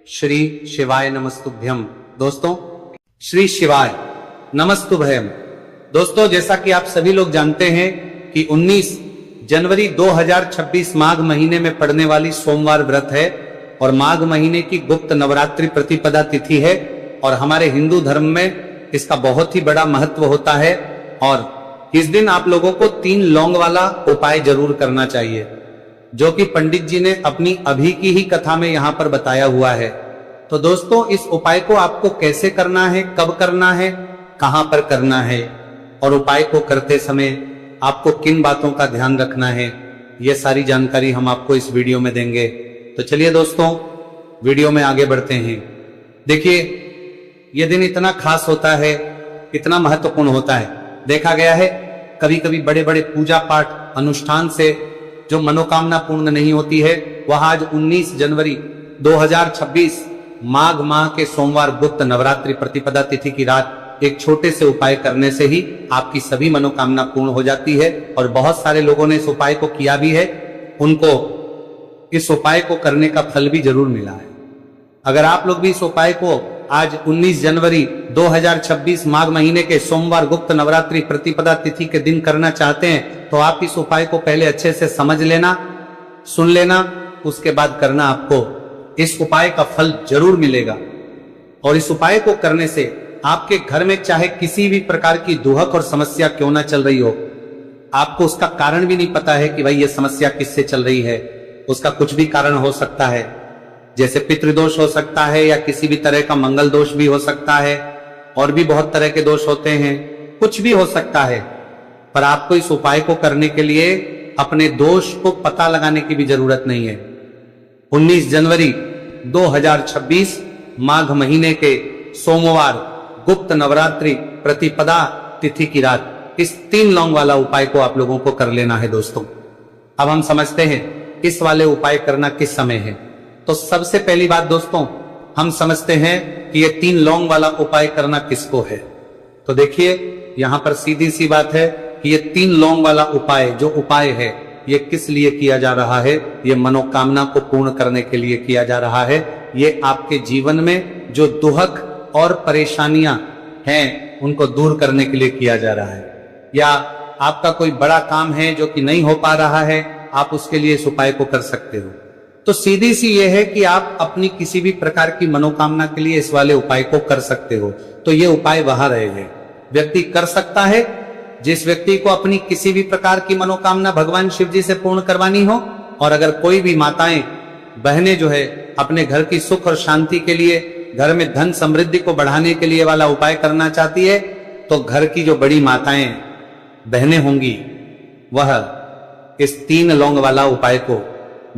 श्री शिवाय नमस्तुभ्यम। दोस्तों, श्री शिवाय नमस्तुभयम। दोस्तों, जैसा कि आप सभी लोग जानते हैं कि 19 जनवरी 2026 माघ महीने में पड़ने वाली सोमवार व्रत है और माघ महीने की गुप्त नवरात्रि प्रतिपदा तिथि है और हमारे हिंदू धर्म में इसका बहुत ही बड़ा महत्व होता है। और इस दिन आप लोगों को 3 लौंग वाला उपाय जरूर करना चाहिए, जो कि पंडित जी ने अपनी अभी की ही कथा में यहाँ पर बताया हुआ है। तो दोस्तों, इस उपाय को आपको कैसे करना है, कब करना है, कहां पर करना है और उपाय को करते समय आपको किन बातों का ध्यान रखना है, यह सारी जानकारी हम आपको इस वीडियो में देंगे। तो चलिए दोस्तों, वीडियो में आगे बढ़ते हैं। देखिए, यह दिन इतना खास होता है, इतना महत्वपूर्ण होता है। देखा गया है कभी कभी बड़े बड़े पूजा पाठ अनुष्ठान से जो मनोकामना पूर्ण नहीं होती है, वह आज 19 जनवरी 2026 माघ माह के सोमवार गुप्त नवरात्रि प्रतिपदा तिथि की रात एक छोटे से उपाय करने से ही आपकी सभी मनोकामना पूर्ण हो जाती है। और बहुत सारे लोगों ने इस उपाय को किया भी है, उनको इस उपाय को करने का फल भी जरूर मिला है। अगर आप लोग भी इस उपाय को आज 19 जनवरी 2026 माघ महीने के सोमवार गुप्त नवरात्रि प्रतिपदा तिथि के दिन करना चाहते हैं, तो आप इस उपाय को पहले अच्छे से समझ लेना, सुन लेना, उसके बाद करना। आपको इस उपाय का फल जरूर मिलेगा। और इस उपाय को करने से आपके घर में चाहे किसी भी प्रकार की दुहक और समस्या क्यों ना चल रही हो, आपको उसका कारण भी नहीं पता है कि भाई ये समस्या किससे चल रही है, उसका कुछ भी कारण हो सकता है, जैसे पितृदोष हो सकता है या किसी भी तरह का मंगल दोष भी हो सकता है, और भी बहुत तरह के दोष होते हैं, कुछ भी हो सकता है। पर आपको इस उपाय को करने के लिए अपने दोष को पता लगाने की भी जरूरत नहीं है। 19 जनवरी 2026 माघ महीने के सोमवार गुप्त नवरात्रि प्रतिपदा तिथि की रात इस 3 लौंग वाला उपाय को आप लोगों को कर लेना है। दोस्तों, अब हम समझते हैं इस वाले उपाय करना किस समय है। तो सबसे पहली बात दोस्तों, हम समझते हैं कि ये 3 लौंग वाला उपाय करना किसको है। तो देखिए, यहां पर सीधी सी बात है कि ये 3 लौंग वाला उपाय जो उपाय है, ये किस लिए किया जा रहा है। ये मनोकामना को पूर्ण करने के लिए किया जा रहा है। ये आपके जीवन में जो दुहक और परेशानियां हैं, उनको दूर करने के लिए किया जा रहा है। या आपका कोई बड़ा काम है जो कि नहीं हो पा रहा है, आप उसके लिए इस उपाय को कर सकते हो। तो सीधी सी ये है कि आप अपनी किसी भी प्रकार की मनोकामना के लिए इस वाले उपाय को कर सकते हो। तो ये उपाय वहां रहेगा, व्यक्ति कर सकता है जिस व्यक्ति को अपनी किसी भी प्रकार की मनोकामना भगवान शिव जी से पूर्ण करवानी हो। और अगर कोई भी माताएं बहनें जो है अपने घर की सुख और शांति के लिए, घर में धन समृद्धि को बढ़ाने के लिए वाला उपाय करना चाहती है, तो घर की जो बड़ी माताएं बहनें होंगी, वह इस 3 लौंग वाला उपाय को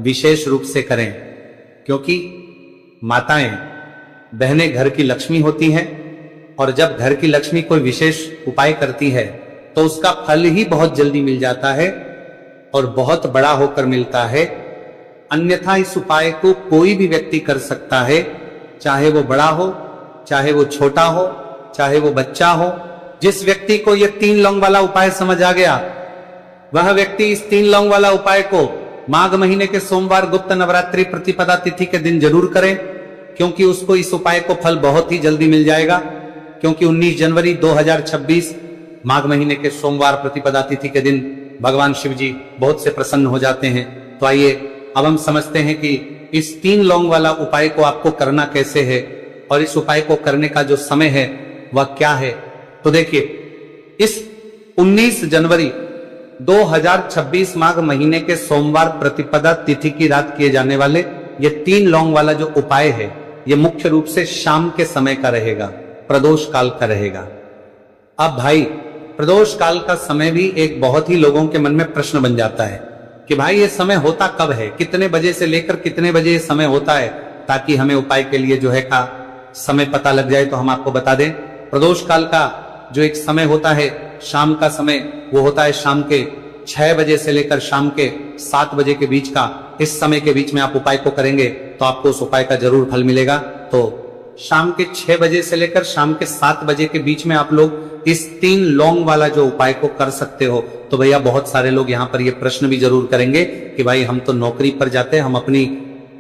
विशेष रूप से करें। क्योंकि माताएं बहनें घर की लक्ष्मी होती हैं, और जब घर की लक्ष्मी कोई विशेष उपाय करती है तो उसका फल ही बहुत जल्दी मिल जाता है और बहुत बड़ा होकर मिलता है। अन्यथा इस उपाय को कोई भी व्यक्ति कर सकता है, चाहे वो बड़ा हो, चाहे वो छोटा हो, चाहे वो बच्चा हो। जिस व्यक्ति को ये 3 लौंग वाला उपाय समझ आ गया, वह व्यक्ति इस 3 लौंग वाला उपाय को माघ महीने के सोमवार गुप्त नवरात्रि प्रतिपदा तिथि के दिन जरूर करें, क्योंकि उसको इस उपाय को फल बहुत ही जल्दी मिल जाएगा। क्योंकि 19 जनवरी 2026 माघ महीने के सोमवार प्रतिपदा तिथि के दिन भगवान शिव जी बहुत से प्रसन्न हो जाते हैं। तो आइए अब हम समझते हैं कि इस 3 लौंग वाला उपाय को आपको करना कैसे है और इस उपाय को करने का जो समय है वह क्या है। तो देखिए, इस 19 जनवरी 2026 माघ महीने के सोमवार प्रतिपदा तिथि की रात किए जाने वाले ये 3 लौंग वाला जो उपाय है, ये मुख्य रूप से शाम के समय का रहेगा, प्रदोष काल का रहेगा। अब भाई, प्रदोष काल का समय भी एक बहुत ही लोगों के मन में प्रश्न बन जाता है कि भाई ये समय होता कब है, कितने बजे से लेकर कितने बजे ये समय होता है, ताकि हमें उपाय के लिए जो है का समय पता लग जाए। तो हम आपको बता दें, प्रदोष काल का जो एक समय होता है, शाम का समय, वो होता है शाम के 6 बजे से लेकर शाम के 7 बजे के बीच का। इस समय के बीच में आप उपाय को करेंगे तो आपको उस उपाय का जरूर फल मिलेगा। तो शाम के 6 बजे से लेकर शाम के 7 बजे के बीच में आप लोग इस 3 लौंग वाला जो उपाय को कर सकते हो। तो भैया, बहुत सारे लोग यहाँ पर ये प्रश्न भी जरूर करेंगे कि भाई हम तो नौकरी पर जाते हैं, हम अपनी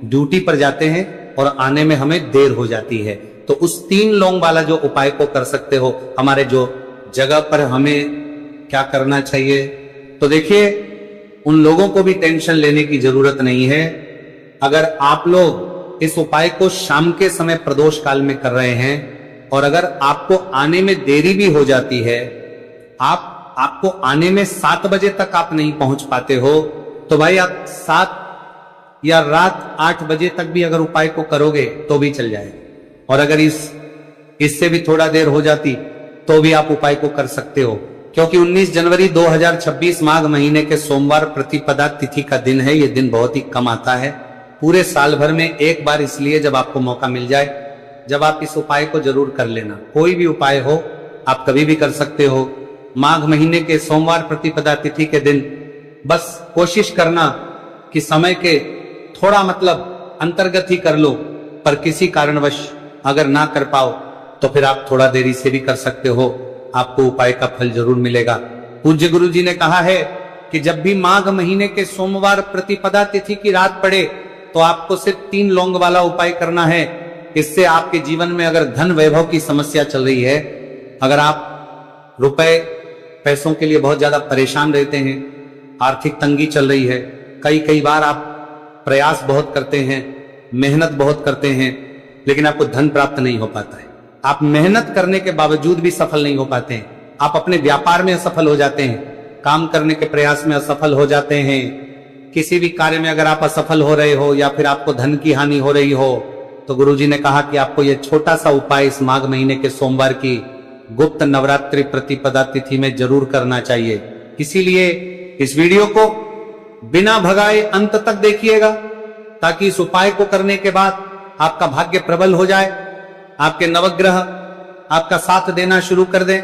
ड्यूटी पर जाते हैं और आने में हमें देर हो जाती है। तो उस 3 लौंग वाला जो उपाय को कर सकते हो, हमारे जो जगह पर हमें क्या करना चाहिए, तो देखिए उन लोगों को भी टेंशन लेने की जरूरत नहीं है। अगर आप लोग इस उपाय को शाम के समय प्रदोष काल में कर रहे हैं और अगर आपको आने में देरी भी हो जाती है, आपको आने में 7 बजे तक आप नहीं पहुंच पाते हो, तो भाई आप 7 या रात 8 बजे तक भी अगर उपाय को करोगे तो भी चल जाएगा। और अगर इससे भी थोड़ा देर हो जाती तो भी आप उपाय को कर सकते हो, क्योंकि 19 जनवरी 2026 माघ महीने के सोमवार प्रतिपदा तिथि का दिन है। ये दिन बहुत ही कम आता है, पूरे साल भर में एक बार, इसलिए जब आपको मौका मिल जाए, जब आप इस उपाय को जरूर कर लेना। कोई भी उपाय हो आप कभी भी कर सकते हो। माघ महीने के सोमवार प्रतिपदा तिथि के दिन बस कोशिश करना कि समय के थोड़ा अंतर्गत ही कर लो, पर किसी कारणवश अगर ना कर पाओ तो फिर आप थोड़ा देरी से भी कर सकते हो, आपको उपाय का फल जरूर मिलेगा। पूज्य गुरु जी ने कहा है कि जब भी माघ महीने के सोमवार प्रतिपदा तिथि की रात पड़े तो आपको सिर्फ 3 लौंग वाला उपाय करना है। इससे आपके जीवन में अगर धन वैभव की समस्या चल रही है, अगर आप रुपए पैसों के लिए बहुत ज्यादा परेशान रहते हैं, आर्थिक तंगी चल रही है, कई बार आप प्रयास बहुत करते हैं, मेहनत बहुत करते हैं, लेकिन आपको धन प्राप्त नहीं हो पाता है, आप मेहनत करने के बावजूद भी सफल नहीं हो पाते हैं, आप अपने व्यापार में असफल हो जाते हैं, काम करने के प्रयास में असफल हो जाते हैं, किसी भी कार्य में अगर आप असफल हो रहे हो या फिर आपको धन की हानि हो रही हो, तो गुरुजी ने कहा कि आपको यह छोटा सा उपाय इस माघ महीने के सोमवार की गुप्त नवरात्रि प्रतिपदा तिथि में जरूर करना चाहिए। इसीलिए इस वीडियो को बिना भगाए अंत तक देखिएगा, ताकि इस उपाय को करने के बाद आपका भाग्य प्रबल हो जाए, आपके नवग्रह आपका साथ देना शुरू कर दें,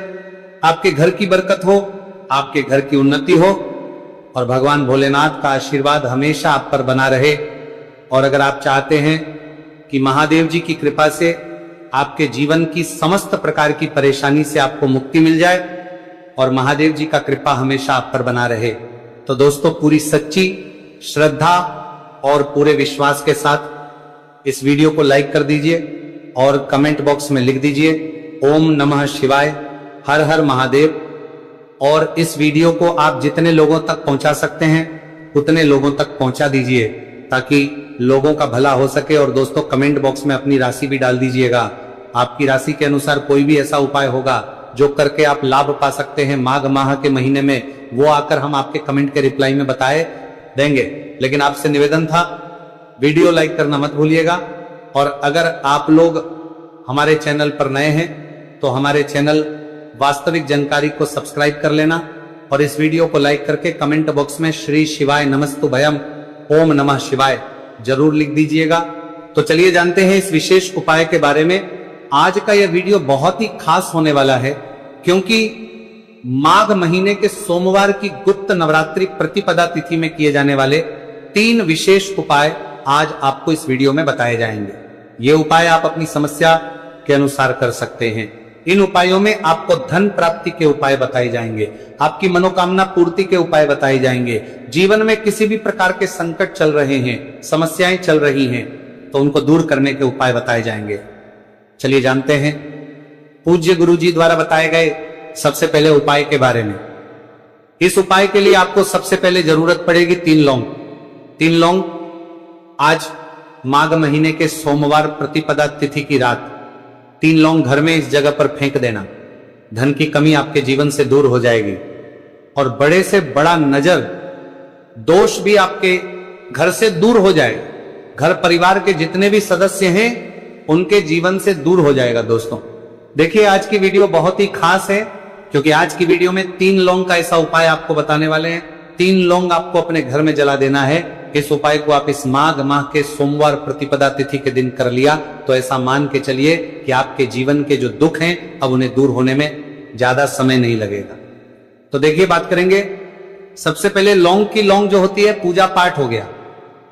आपके घर की बरकत हो, आपके घर की उन्नति हो और भगवान भोलेनाथ का आशीर्वाद हमेशा आप पर बना रहे। और अगर आप चाहते हैं कि महादेव जी की कृपा से आपके जीवन की समस्त प्रकार की परेशानी से आपको मुक्ति मिल जाए और महादेव जी का कृपा हमेशा आप पर बना रहे, तो दोस्तों पूरी सच्ची श्रद्धा और पूरे विश्वास के साथ इस वीडियो को लाइक कर दीजिए और कमेंट बॉक्स में लिख दीजिए ओम नमः शिवाय, हर हर महादेव। और इस वीडियो को आप जितने लोगों तक पहुंचा सकते हैं उतने लोगों तक पहुंचा दीजिए, ताकि लोगों का भला हो सके। और दोस्तों कमेंट बॉक्स में अपनी राशि भी डाल दीजिएगा, आपकी राशि के अनुसार कोई भी ऐसा उपाय होगा जो करके आप लाभ पा सकते हैं माघ माह के महीने में, वो आकर हम आपके कमेंट के रिप्लाई में बताए देंगे। लेकिन आपसे निवेदन था, वीडियो लाइक करना मत भूलिएगा। और अगर आप लोग हमारे चैनल पर नए हैं तो हमारे चैनल वास्तविक जानकारी को सब्सक्राइब कर लेना और इस वीडियो को लाइक करके कमेंट बॉक्स में श्री शिवाय नमस्तुभयम ओम नमः शिवाय जरूर लिख दीजिएगा। तो चलिए जानते हैं इस विशेष उपाय के बारे में। आज का यह वीडियो बहुत ही खास होने वाला है, क्योंकि माघ महीने के सोमवार की गुप्त नवरात्रि प्रतिपदा तिथि में किए जाने वाले 3 विशेष उपाय आज आपको इस वीडियो में बताए जाएंगे। ये उपाय आप अपनी समस्या के अनुसार कर सकते हैं। इन उपायों में आपको धन प्राप्ति के उपाय बताए जाएंगे, आपकी मनोकामना पूर्ति के उपाय बताए जाएंगे। जीवन में किसी भी प्रकार के संकट चल रहे हैं, समस्याएं चल रही हैं, तो उनको दूर करने के उपाय बताए जाएंगे। चलिए जानते हैं पूज्य गुरु जी द्वारा बताए गए सबसे पहले उपाय के बारे में। इस उपाय के लिए आपको सबसे पहले जरूरत पड़ेगी 3 लौंग। 3 लौंग आज माघ महीने के सोमवार प्रतिपदा तिथि की रात 3 लौंग घर में इस जगह पर फेंक देना। धन की कमी आपके जीवन से दूर हो जाएगी और बड़े से बड़ा नजर दोष भी आपके घर से दूर हो जाएगा। घर परिवार के जितने भी सदस्य हैं उनके जीवन से दूर हो जाएगा। दोस्तों देखिए आज की वीडियो बहुत ही खास है, क्योंकि आज की वीडियो में 3 लौंग का ऐसा उपाय आपको बताने वाले हैं। 3 लौंग आपको अपने घर में जला देना है। इस उपाय को आप इस माघ माह के सोमवार प्रतिपदा तिथि के दिन कर लिया तो ऐसा मान के चलिए कि आपके जीवन के जो दुख हैं अब उन्हें दूर होने में ज्यादा समय नहीं लगेगा। तो देखिए बात करेंगे सबसे पहले लौंग की। लौंग जो होती है पूजा पाठ हो गया,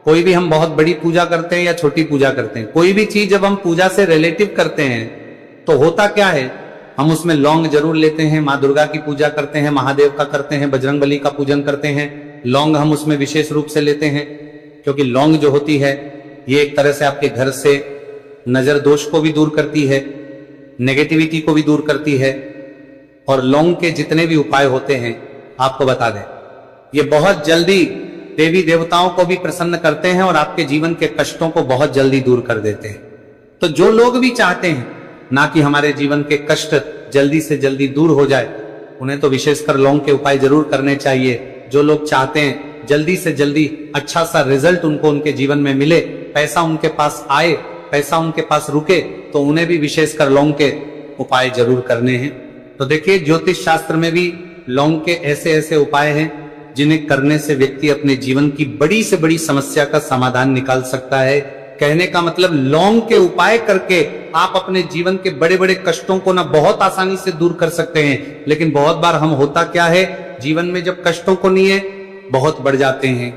कोई भी हम बहुत बड़ी पूजा करते हैं या छोटी पूजा करते हैं, कोई भी चीज जब हम पूजा से रिलेटिव करते हैं तो होता क्या है, हम उसमें लौंग जरूर लेते हैं। माँ दुर्गा की पूजा करते हैं, महादेव का करते हैं, बजरंगबली का पूजन करते हैं, लौंग हम उसमें विशेष रूप से लेते हैं, क्योंकि लौंग जो होती है ये एक तरह से आपके घर से नजर दोष को भी दूर करती है, नेगेटिविटी को भी दूर करती है। और लौंग के जितने भी उपाय होते हैं आपको बता दें, ये बहुत जल्दी देवी देवताओं को भी प्रसन्न करते हैं और आपके जीवन के कष्टों को बहुत जल्दी दूर कर देते हैं। तो जो लोग भी चाहते हैं ना कि हमारे जीवन के कष्ट जल्दी से जल्दी दूर हो जाए, उन्हें तो विशेषकर लौंग के उपाय जरूर करने चाहिए। जो लोग चाहते हैं जल्दी से जल्दी अच्छा सा रिजल्ट उनको उनके जीवन में मिले, पैसा उनके पास आए, पैसा उनके पास रुके, तो उन्हें भी विशेषकर लौंग के उपाय जरूर करने हैं। तो देखिए, ज्योतिष शास्त्र में भी लौंग के ऐसे ऐसे उपाय हैं जिन्हें करने से व्यक्ति अपने जीवन की बड़ी से बड़ी समस्या का समाधान निकाल सकता है। कहने का मतलब लौंग के उपाय करके आप अपने जीवन के बड़े बड़े कष्टों को ना बहुत आसानी से दूर कर सकते हैं। लेकिन बहुत बार हम होता क्या है, जीवन में जब कष्टों को लिए बहुत बढ़ जाते हैं,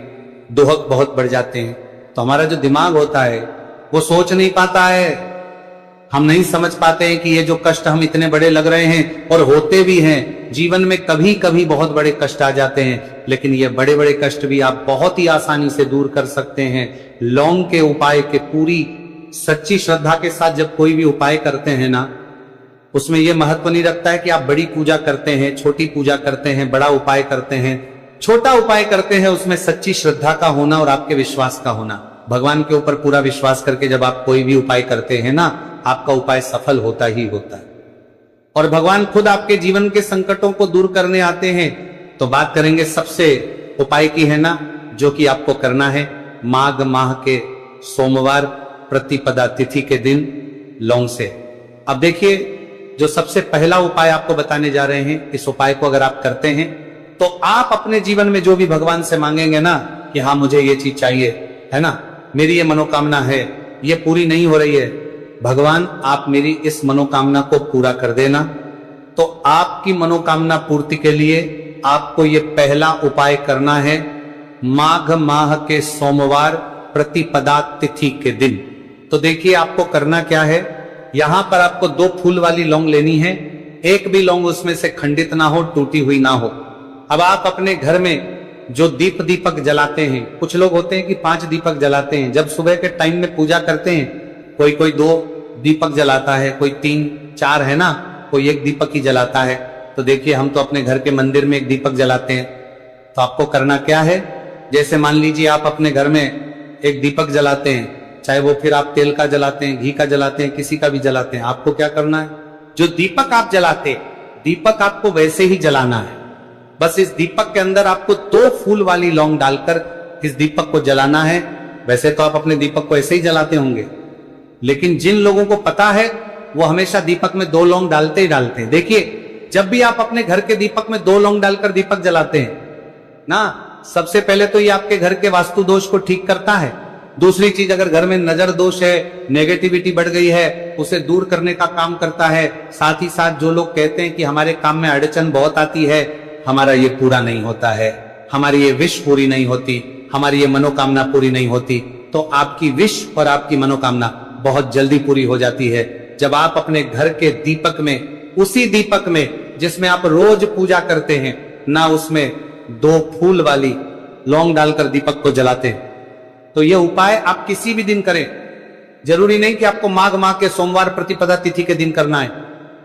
दुहक बहुत बढ़ जाते हैं, तो हमारा जो दिमाग होता है वो सोच नहीं पाता है। हम नहीं समझ पाते हैं कि ये जो कष्ट हम इतने बड़े लग रहे हैं, और होते भी हैं जीवन में, कभी कभी बहुत बड़े कष्ट आ जाते हैं, लेकिन ये बड़े बड़े कष्ट भी आप बहुत ही आसानी से दूर कर सकते हैं लौंग के उपाय के पूरी सच्ची श्रद्धा के साथ। जब कोई भी उपाय करते हैं ना, उसमें यह महत्व नहीं रखता है कि आप बड़ी पूजा करते हैं, छोटी पूजा करते हैं, बड़ा उपाय करते हैं, छोटा उपाय करते हैं, उसमें सच्ची श्रद्धा का होना और आपके विश्वास का होना। भगवान के ऊपर पूरा विश्वास करके जब आप कोई भी उपाय करते हैं ना, आपका उपाय सफल होता ही होता है। और भगवान खुद आपके जीवन के संकटों को दूर करने आते हैं। तो बात करेंगे सबसे उपाय की है ना, जो कि आपको करना है माघ माह के सोमवार प्रतिपदा तिथि के दिन लौंग से। अब देखिए, जो सबसे पहला उपाय आपको बताने जा रहे हैं, इस उपाय को अगर आप करते हैं तो आप अपने जीवन में जो भी भगवान से मांगेंगे ना कि हाँ मुझे ये चीज चाहिए, है ना, मेरी ये मनोकामना है, ये पूरी नहीं हो रही है, भगवान आप मेरी इस मनोकामना को पूरा कर देना। तो आपकी मनोकामना पूर्ति के लिए आपको ये पहला उपाय करना है माघ माह के सोमवार प्रतिपदा तिथि के दिन। तो देखिए, आपको करना क्या है, यहां पर आपको 2 फूल वाली लौंग लेनी है। एक भी लौंग उसमें से खंडित ना हो, टूटी हुई ना हो। अब आप अपने घर में जो दीपक जलाते हैं, कुछ लोग होते हैं कि 5 दीपक जलाते हैं। जब सुबह के टाइम में पूजा करते हैं, कोई 2 दीपक जलाता है, कोई 3-4 है ना, कोई 1 दीपक ही जलाता है। तो देखिए, हम तो अपने घर के मंदिर में 1 दीपक जलाते हैं। तो आपको करना क्या है, जैसे मान लीजिए आप अपने घर में 1 दीपक जलाते हैं, चाहे वो फिर आप तेल का जलाते हैं, घी का जलाते हैं, किसी का भी जलाते हैं, आपको क्या करना है, जो दीपक आप जलाते, दीपक आपको वैसे ही जलाना है। बस इस दीपक के अंदर आपको 2 फूल वाली लौंग डालकर इस दीपक को जलाना है। वैसे तो आप अपने दीपक को ऐसे ही जलाते होंगे, लेकिन जिन लोगों को पता है वो हमेशा दीपक में 2 लौंग डालते ही डालते हैं। देखिए, जब भी आप अपने घर के दीपक में 2 लौंग डालकर दीपक जलाते हैं ना, सबसे पहले तो ये आपके घर के वास्तु दोष को ठीक करता है। दूसरी चीज, अगर घर में नजर दोष है, नेगेटिविटी बढ़ गई है, उसे दूर करने का काम करता है। साथ ही साथ जो लोग कहते हैं कि हमारे काम में अड़चन बहुत आती है, हमारा ये पूरा नहीं होता है, हमारी ये विश पूरी नहीं होती, हमारी ये मनोकामना पूरी नहीं होती, तो आपकी विश और आपकी मनोकामना बहुत जल्दी पूरी हो जाती है जब आप अपने घर के दीपक में, उसी दीपक में जिसमें आप रोज पूजा करते हैं ना, उसमें 2 फूल वाली लौंग डालकर दीपक को जलाते हैं। तो यह उपाय आप किसी भी दिन करें, जरूरी नहीं कि आपको माघ माह के सोमवार प्रतिपदा तिथि के दिन करना है।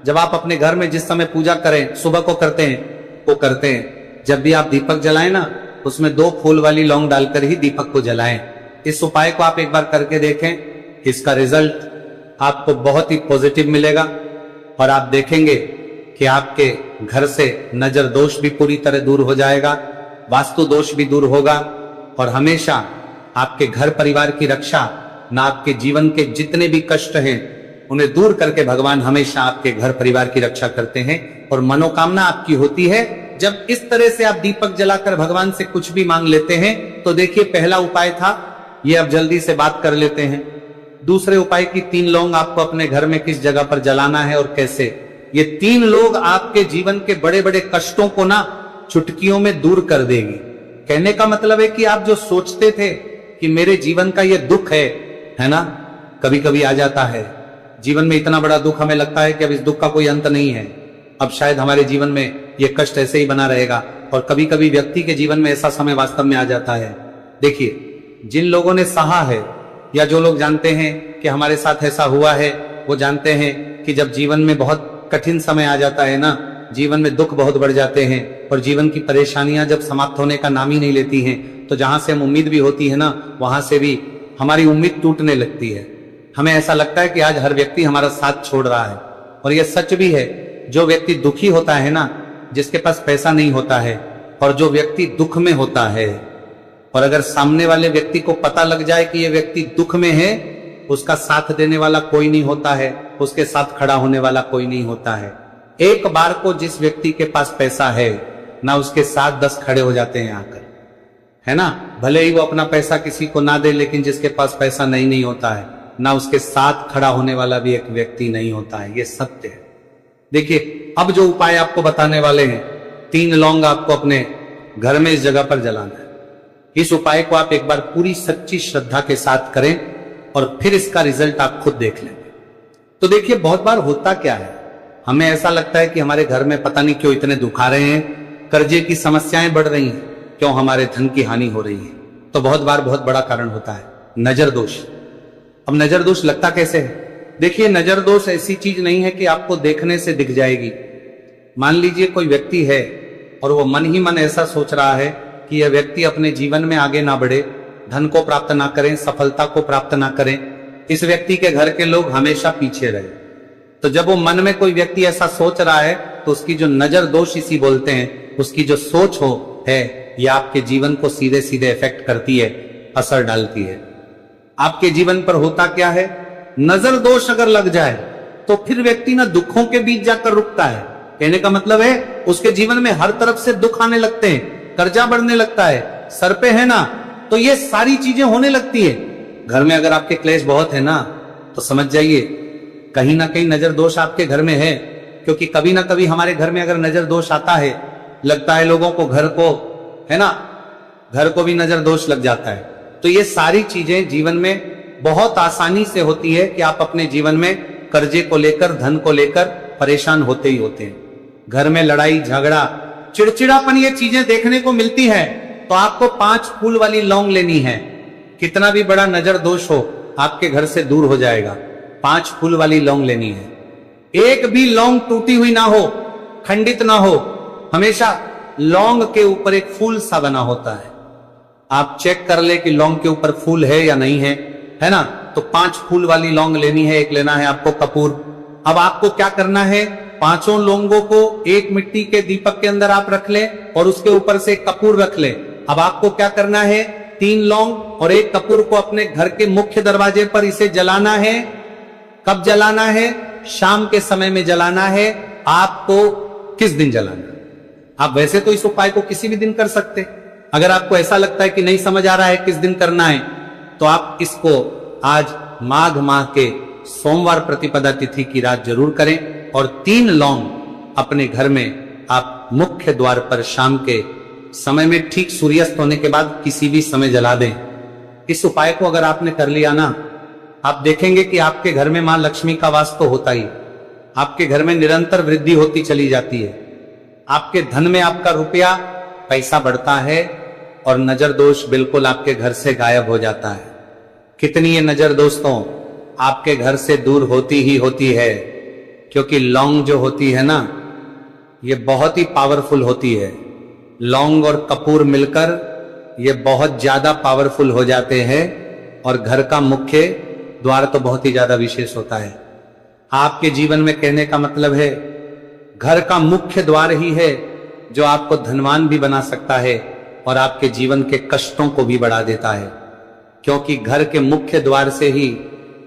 जब आप अपने घर में जिस समय पूजा करें, सुबह को करते हैं, वो करते हैं। जब भी आप दीपक जलाएं ना, उसमें 2 फूल वाली लौंग डालकर ही दीपक को जलाएं। इस उपाय को आप एक बार करके देखें, इसका रिजल्ट आपको बहुत ही पॉजिटिव मिलेगा और आप देखेंगे कि आपके घर से नजर दोष भी पूरी तरह दूर हो जाएगा, वास्तु दोष भी दूर होगा, और हमेशा आपके घर परिवार की रक्षा, ना आपके जीवन के जितने भी कष्ट हैं उन्हें दूर करके भगवान हमेशा आपके घर परिवार की रक्षा करते हैं और मनोकामना आपकी होती है। जब इस तरह से आप दीपक जलाकर भगवान से कुछ भी मांग लेते हैं, तो देखिए, पहला उपाय था ये, अब जल्दी से बात कर लेते हैं। दूसरे उपाय की 3 लौंग आपको अपने घर में किस जगह पर जलाना है और कैसे। ये 3 लोग आपके जीवन के बड़े बड़े कष्टों को ना चुटकियों में दूर कर देगी। कहने का मतलब है कि आप जो सोचते थे कि मेरे जीवन का ये दुख है ना, कभी कभी आ जाता है जीवन में इतना बड़ा दुख, हमें लगता है कि अब इस दुख का कोई अंत नहीं है, अब शायद हमारे जीवन में ये कष्ट ऐसे ही बना रहेगा। और कभी कभी व्यक्ति के जीवन में ऐसा समय वास्तव में आ जाता है। देखिए, जिन लोगों ने सहा है या जो लोग जानते हैं कि हमारे साथ ऐसा हुआ है, वो जानते हैं कि जब जीवन में बहुत कठिन समय आ जाता है ना, जीवन में दुख बहुत बढ़ जाते हैं और जीवन की परेशानियां जब समाप्त होने का नाम ही नहीं लेती हैं, तो जहां से हम उम्मीद भी होती है ना, वहां से भी हमारी उम्मीद टूटने लगती है। हमें ऐसा लगता है कि आज हर व्यक्ति हमारा साथ छोड़ रहा है, और यह सच भी है। जो व्यक्ति दुखी होता है ना, जिसके पास पैसा नहीं होता है, और जो व्यक्ति दुख में होता है, और अगर सामने वाले व्यक्ति को पता लग जाए कि यह व्यक्ति दुख में है, उसका साथ देने वाला कोई नहीं होता है, उसके साथ खड़ा होने वाला कोई नहीं होता है। एक बार को जिस व्यक्ति के पास पैसा है ना, उसके साथ 10 खड़े हो जाते हैं आकर, है ना। भले ही वो अपना पैसा किसी को ना दे, लेकिन जिसके पास पैसा नहीं होता है ना, उसके साथ खड़ा होने वाला भी एक व्यक्ति नहीं होता है। ये सत्य है। देखिए, अब जो उपाय आपको बताने वाले हैं, 3 लौंग आपको अपने घर में इस जगह पर जलाना है। इस उपाय को आप एक बार पूरी सच्ची श्रद्धा के साथ करें और फिर इसका रिजल्ट आप खुद देख लेंगे। तो देखिए, बहुत बार होता क्या है, हमें ऐसा लगता है कि हमारे घर में पता नहीं क्यों इतने दुख आ रहे हैं, कर्जे की समस्याएं बढ़ रही हैं, क्यों हमारे धन की हानि हो रही है। तो बहुत बार बहुत बड़ा कारण होता है नजर दोष। अब नजर दोष लगता कैसे है? देखिए, नजर दोष ऐसी चीज नहीं है कि आपको देखने से दिख जाएगी। मान लीजिए कोई व्यक्ति है और वो मन ही मन ऐसा सोच रहा है कि यह व्यक्ति अपने जीवन में आगे ना बढ़े, धन को प्राप्त ना करें, सफलता को प्राप्त ना करें, इस व्यक्ति के घर के लोग हमेशा पीछे रहे। तो जब वो मन में कोई व्यक्ति ऐसा सोच रहा है, तो उसकी जो नजर दोष इसी बोलते हैं, उसकी जो सोच हो है, ये आपके जीवन को सीधे सीधे इफेक्ट करती है, असर डालती है। आपके जीवन पर होता क्या है, नजर दोष अगर लग जाए तो फिर व्यक्ति ना दुखों के बीच जाकर रुकता है। कहने का मतलब है, उसके जीवन में हर तरफ से दुख आने लगते हैं, कर्जा बढ़ने लगता है, सर पे है ना, तो ये सारी चीजें होने लगती है। घर में अगर आपके क्लेश बहुत है ना, तो समझ जाइए कहीं ना कहीं नजर दोष आपके घर में है। क्योंकि कभी ना कभी हमारे घर में अगर नजर दोष आता है, लगता है लोगों को, घर को, है ना, घर को भी नजर दोष लग जाता है। तो ये सारी चीजें जीवन में बहुत आसानी से होती है कि आप अपने जीवन में कर्जे को लेकर, धन को लेकर परेशान होते ही होते हैं। घर में लड़ाई झगड़ा, चिड़चिड़ापन, ये चीजें देखने को मिलती है। तो आपको 5 फूल वाली लौंग लेनी है। कितना भी बड़ा नजर दोष हो, आपके घर से दूर हो जाएगा। 5 फूल वाली लौंग लेनी है। एक भी लौंग टूटी हुई ना हो, खंडित ना हो, हमेशा लौंग के ऊपर एक फूल सा बना होता है। आप चेक कर ले कि लौंग के ऊपर फूल है या नहीं है ना। तो 5 फूल वाली लौंग लेनी है। एक लेना है आपको कपूर। अब आपको क्या करना है, 5 लौंगों को एक मिट्टी के दीपक के अंदर आप रख ले और उसके ऊपर से कपूर रख ले। अब आपको क्या करना है, 3 लौंग और 1 कपूर को अपने घर के मुख्य दरवाजे पर इसे जलाना है। कब जलाना है? शाम के समय में जलाना है। आपको किस दिन जलाना? आप वैसे तो इस उपाय को किसी भी दिन कर सकते। अगर आपको ऐसा लगता है कि नहीं समझ आ रहा है किस दिन करना है, तो आप इसको आज माघ माह के सोमवार प्रतिपदा तिथि की रात जरूर करें और 3 लौंग अपने घर में आप मुख्य द्वार पर शाम के समय में ठीक सूर्यास्त होने के बाद किसी भी समय जला दें। इस उपाय को अगर आपने कर लिया ना, आप देखेंगे कि आपके घर में मां लक्ष्मी का वास तो होता ही, आपके घर में निरंतर वृद्धि होती चली जाती है। आपके धन में आपका रुपया पैसा बढ़ता है और नजर दोष बिल्कुल आपके घर से गायब हो जाता है। कितनी ये नजर दोस्तों आपके घर से दूर होती ही होती है, क्योंकि लौंग जो होती है ना, ये बहुत ही पावरफुल होती है। लौंग और कपूर मिलकर ये बहुत ज्यादा पावरफुल हो जाते हैं और घर का मुख्य द्वार तो बहुत ही ज्यादा विशेष होता है। आपके जीवन में कहने का मतलब है, घर का मुख्य द्वार ही है जो आपको धनवान भी बना सकता है और आपके जीवन के कष्टों को भी बढ़ा देता है। क्योंकि घर के मुख्य द्वार से ही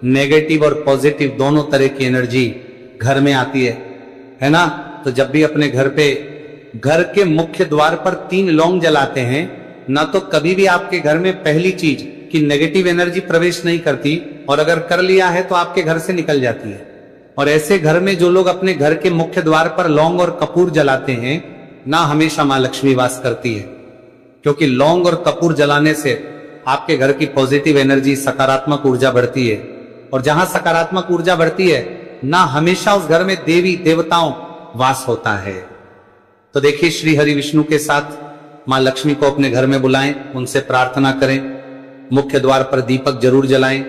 नेगेटिव और पॉजिटिव दोनों तरह की एनर्जी घर में आती है ना। तो जब भी अपने घर पे घर के मुख्य द्वार पर 3 लौंग जलाते हैं ना, तो कभी भी आपके घर में पहली चीज कि नेगेटिव एनर्जी प्रवेश नहीं करती, और अगर कर लिया है तो आपके घर से निकल जाती है। और ऐसे घर में जो लोग अपने घर के मुख्य द्वार पर लौंग और कपूर जलाते हैं ना, हमेशा मां लक्ष्मी वास करती है। क्योंकि लौंग और कपूर जलाने से आपके घर की पॉजिटिव एनर्जी, सकारात्मक ऊर्जा बढ़ती है, और जहां सकारात्मक ऊर्जा बढ़ती है ना, हमेशा उस घर में देवी देवताओं वास होता है। तो देखिए, श्री हरि विष्णु के साथ मां लक्ष्मी को अपने घर में बुलाएं, उनसे प्रार्थना करें। मुख्य द्वार पर दीपक जरूर जलाएं।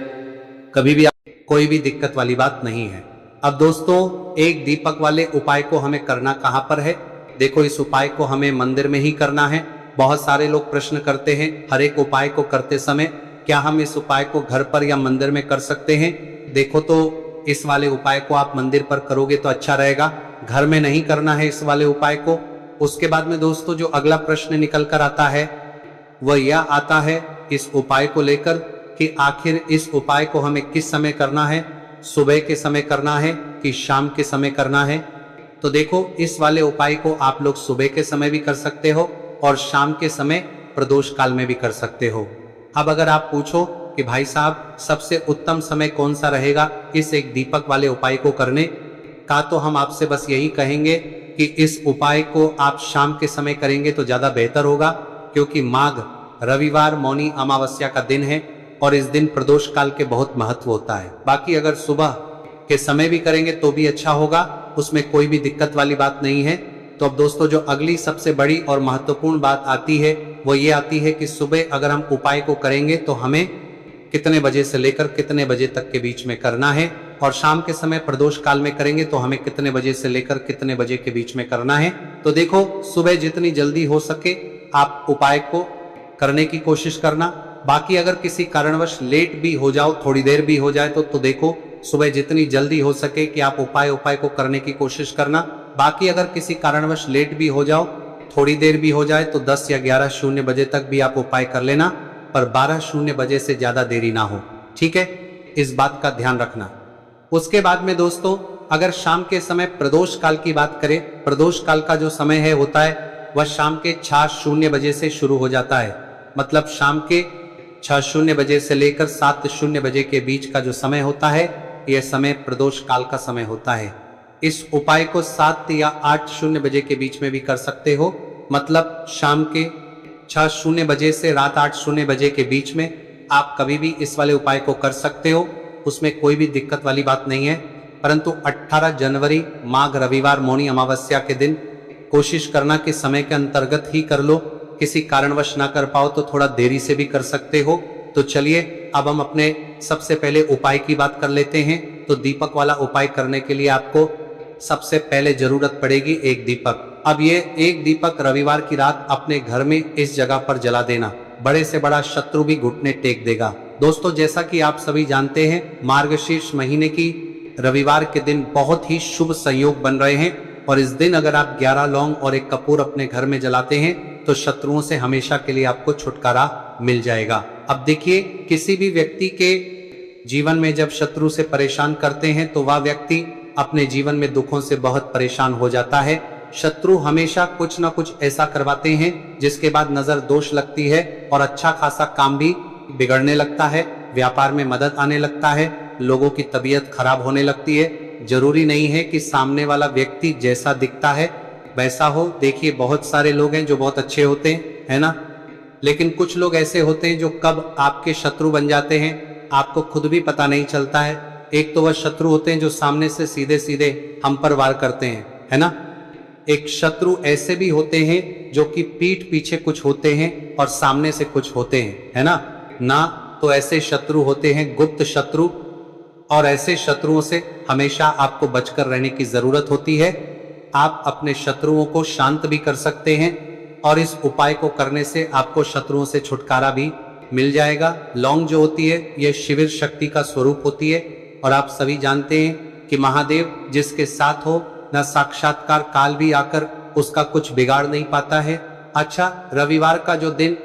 कभी भी कोई भी दिक्कत वाली बात नहीं है। अब दोस्तों, एक दीपक वाले उपाय को हमें करना कहां पर है? देखो, इस उपाय को हमें मंदिर में ही करना है। बहुत सारे लोग प्रश्न करते हैं हर एक उपाय को करते समय, क्या हम इस उपाय को घर पर या मंदिर में कर सकते हैं? देखो, तो इस वाले उपाय को आप मंदिर पर करोगे तो अच्छा रहेगा, घर में नहीं करना है इस वाले उपाय को। उसके बाद में दोस्तों, जो अगला प्रश्न निकल कर आता है वह यह आता है इस उपाय को लेकर कि आखिर इस उपाय को हमें किस समय करना है, सुबह के समय करना है कि शाम के समय करना है? तो देखो, इस वाले उपाय को आप लोग सुबह के समय भी कर सकते हो और शाम के समय प्रदोष काल में भी कर सकते हो। अब अगर आप पूछो कि भाई साहब, सबसे उत्तम समय कौन सा रहेगा इस एक दीपक वाले उपाय को करने का, तो हम आपसे बस यही कहेंगे कि इस उपाय को आप शाम के समय करेंगे तो ज्यादा बेहतर होगा, क्योंकि माघ रविवार मौनी अमावस्या का दिन है और इस दिन प्रदोष काल के बहुत महत्व होता है। बाकी अगर सुबह के समय भी करेंगे तो भी अच्छा होगा, उसमें कोई भी दिक्कत वाली बात नहीं है। तो अब दोस्तों, जो अगली सबसे बड़ी और महत्वपूर्ण बात आती है वो ये आती है कि सुबह अगर हम उपाय को करेंगे तो हमें कितने बजे से लेकर कितने बजे तक के बीच में करना है, और शाम के समय प्रदोष काल में करेंगे तो हमें कितने बजे से लेकर कितने बजे के बीच में करना है। तो देखो, सुबह जितनी जल्दी हो सके आप उपाय को करने की कोशिश करना। बाकी अगर किसी कारणवश लेट भी हो जाओ, थोड़ी देर भी हो जाए तो देखो, सुबह जितनी जल्दी हो सके कि आप उपाय को करने की कोशिश करना। बाकी अगर किसी कारणवश लेट भी हो जाओ, थोड़ी देर भी हो जाए, तो 10 या 11:00 बजे तक भी आप उपाय कर लेना, पर 12:00 बजे से ज्यादा देरी ना हो, ठीक है? इस बात का ध्यान रखना। उसके बाद में दोस्तों, अगर शाम के समय प्रदोष काल की बात करें, प्रदोष काल का जो समय है होता है वह शाम के 6:00 बजे से शुरू हो जाता है। मतलब शाम के 6:00 बजे से लेकर 7:00 बजे के बीच का जो समय होता है, यह समय प्रदोष काल का समय होता है। इस उपाय को 7 या 8:00 बजे के बीच में भी कर सकते हो। मतलब शाम के 6:00 बजे से रात 8:00 बजे के बीच में आप कभी भी इस वाले उपाय को कर सकते हो, उसमें कोई भी दिक्कत वाली बात नहीं है। परंतु 18 जनवरी माघ रविवार मौनी अमावस्या के दिन कोशिश करना कि समय के अंतर्गत ही कर लो। किसी कारणवश ना कर पाओ तो थोड़ा देरी से भी कर सकते हो। तो चलिए, अब हम अपने सबसे पहले उपाय की बात कर लेते हैं। तो दीपक वाला उपाय करने के लिए आपको सबसे पहले जरूरत पड़ेगी एक दीपक। अब ये एक दीपक रविवार की रात अपने घर में इस जगह पर जला देना, बड़े से बड़ा शत्रु भी घुटने टेक देगा। दोस्तों, जैसा कि आप सभी जानते हैं, मार्गशीर्ष महीने की रविवार के दिन बहुत ही शुभ संयोग बन रहे हैं, और इस दिन अगर आप 11 लौंग और एक कपूर अपने घर में जलाते हैं तो शत्रुओं से हमेशा के लिए आपको छुटकारा मिल जाएगा। अब देखिए, किसी भी व्यक्ति के जीवन में जब शत्रु से परेशान करते हैं तो वह व्यक्ति अपने जीवन में दुखों से बहुत परेशान हो जाता है। शत्रु हमेशा कुछ ना कुछ ऐसा करवाते हैं जिसके बाद नजर दोष लगती है और अच्छा खासा काम भी बिगड़ने लगता है, व्यापार में मदद आने लगता है, लोगों की तबीयत खराब होने लगती है। जरूरी नहीं है कि सामने वाला व्यक्ति जैसा दिखता है वैसा हो। देखिए, बहुत सारे लोग हैं जो बहुत अच्छे होते हैं, है ना, लेकिन कुछ लोग ऐसे होते हैं जो कब आपके शत्रु बन जाते हैं आपको खुद भी पता नहीं चलता है। एक तो वह शत्रु होते हैं जो सामने से सीधे सीधे हम पर वार करते हैं, है ना। एक शत्रु ऐसे भी होते हैं जो कि पीठ पीछे कुछ होते हैं और सामने से कुछ होते हैं, है ना। तो ऐसे शत्रु होते हैं गुप्त शत्रु, और ऐसे शत्रुओं से हमेशा आपको बचकर रहने की जरूरत होती है। आप अपने शत्रुओं को शांत भी कर सकते हैं और इस उपाय को करने से आपको शत्रुओं से छुटकारा भी मिल जाएगा। लौंग जो होती है यह शिविर शक्ति का स्वरूप होती है, और आप सभी जानते हैं कि महादेव जिसके साथ हो न साक्षात्कार काल भी आकर उसका कुछ बिगाड़ नहीं पाता है। अच्छा, रविवार का जो दिन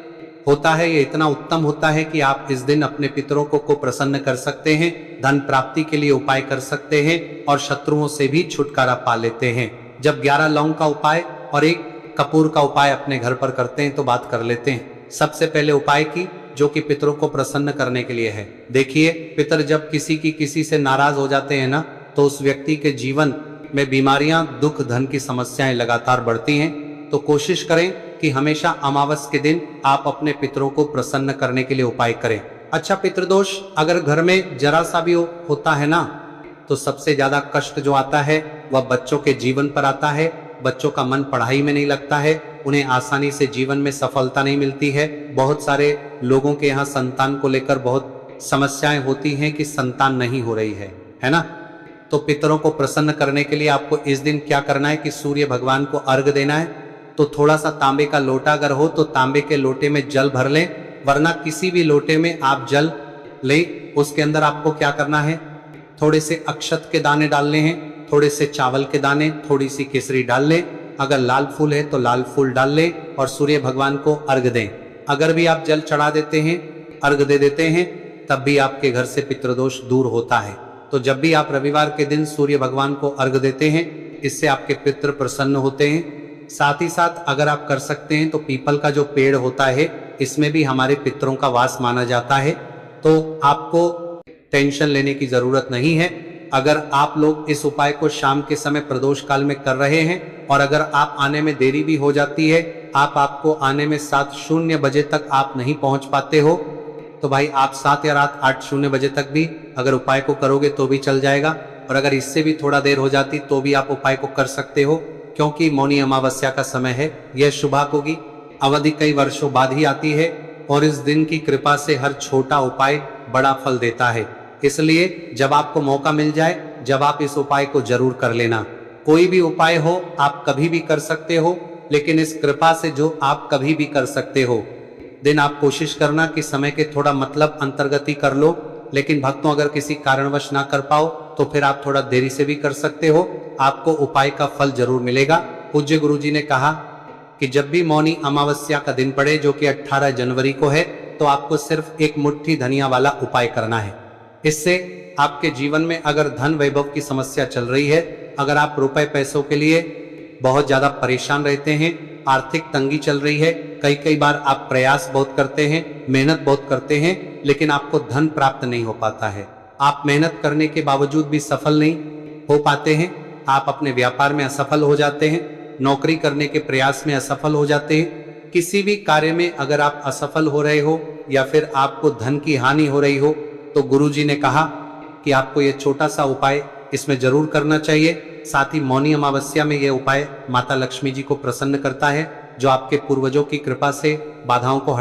होता है ये इतना उत्तम होता है कि आप इस दिन अपने पितरों को प्रसन्न कर सकते हैं, धन प्राप्ति के लिए उपाय कर सकते हैं और शत्रुओं से भी छुटकारा पा लेते हैं। जब 11 लौंग का उपाय और 1 कपूर का उपाय अपने घर पर करते हैं तो बात कर लेते हैं सबसे पहले उपाय की, जो कि पितरों को प्रसन्न करने के लिए है। देखिए, पितर जब किसी से नाराज हो जाते हैं ना, तो उस व्यक्ति के जीवन में बीमारियां, दुख, धन की समस्याएं लगातार बढ़ती हैं। तो कोशिश करें कि हमेशा अमावस के दिन आप अपने पितरों को प्रसन्न करने के लिए उपाय करें। अच्छा, पितृदोष अगर घर में जरा सा भी होता है ना, तो सबसे ज्यादा कष्ट जो आता है वह बच्चों के जीवन पर आता है। बच्चों का मन पढ़ाई में नहीं लगता है, उन्हें आसानी से जीवन में सफलता नहीं मिलती है। बहुत सारे लोगों के यहाँ संतान को लेकर बहुत समस्याएं होती हैं कि संतान नहीं हो रही है ना। तो पितरों को प्रसन्न करने के लिए आपको इस दिन क्या करना है कि सूर्य भगवान को अर्घ देना है। तो थोड़ा सा तांबे का लोटा अगर हो तो तांबे के लोटे में जल भर लें, वरना किसी भी लोटे में आप जल लें। उसके अंदर आपको क्या करना है, थोड़े से अक्षत के दाने डालने हैं, थोड़े से चावल के दाने, थोड़ी सी केसरी डाल लें। अगर लाल फूल है तो लाल फूल डाल लें और सूर्य भगवान को अर्घ दें। अगर भी आप जल चढ़ा देते हैं, अर्घ दे देते हैं, तब भी आपके घर से पितृदोष दूर होता है। तो जब भी आप रविवार के दिन सूर्य भगवान को अर्घ देते हैं, इससे आपके पितृ प्रसन्न होते हैं। साथ ही साथ अगर आप कर सकते हैं तो पीपल का जो पेड़ होता है, इसमें भी हमारे पितरों का वास माना जाता है। तो आपको टेंशन लेने की जरूरत नहीं है। अगर आप लोग इस उपाय को शाम के समय प्रदोष काल में कर रहे हैं और अगर आप आने में देरी भी हो जाती है, आपको आने में 7:00 बजे तक आप नहीं पहुंच पाते हो, तो भाई आप 7 या रात 8:00 बजे तक भी अगर उपाय को करोगे तो भी चल जाएगा। और अगर इससे भी थोड़ा देर हो जाती तो भी आप उपाय को कर सकते हो, क्योंकि मौनी अमावस्या का समय है। यह शुभाक होगी अवधि कई वर्षों बाद ही आती है और इस दिन की कृपा से हर छोटा उपाय बड़ा फल देता है। इसलिए जब आपको मौका मिल जाए, जब आप इस उपाय को जरूर कर लेना। कोई भी उपाय हो आप कभी भी कर सकते हो, लेकिन इस कृपा से जो आप कभी भी कर सकते हो। दिन आप कोशिश करना कि समय के थोड़ा मतलब अंतर्गति कर लो, लेकिन भक्तों अगर किसी कारणवश ना कर पाओ तो फिर आप थोड़ा देरी से भी कर सकते हो, आपको उपाय का फल जरूर मिलेगा। पूज्य गुरुजी ने कहा कि जब भी मौनी अमावस्या का दिन पड़े, जो कि 18 जनवरी को है, तो आपको सिर्फ एक मुट्ठी धनिया वाला उपाय करना है। इससे आपके जीवन में अगर धन वैभव की समस्या चल रही है, अगर आप रुपए पैसों के लिए बहुत ज्यादा परेशान रहते हैं, आर्थिक तंगी चल रही है, कई बार आप प्रयास बहुत करते हैं, मेहनत बहुत करते हैं, लेकिन आपको धन प्राप्त नहीं हो पाता है, आप मेहनत करने के बावजूद भी सफल नहीं हो पाते हैं, आप अपने व्यापार में असफल हो जाते हैं, नौकरी करने के प्रयास में असफल हो जाते हैं, किसी भी कार्य में अगर आप असफल हो रहे हो या फिर आपको धन की हानि हो रही हो, तो गुरुजी ने कहा कि आपको ये छोटा सा उपाय इसमें जरूर करना चाहिए। साथ ही मौनी अमावस्या में यह उपाय माता लक्ष्मी जी को प्रसन्न करता है, जो आपके पूर्वजों की कृपा से बाधाओं को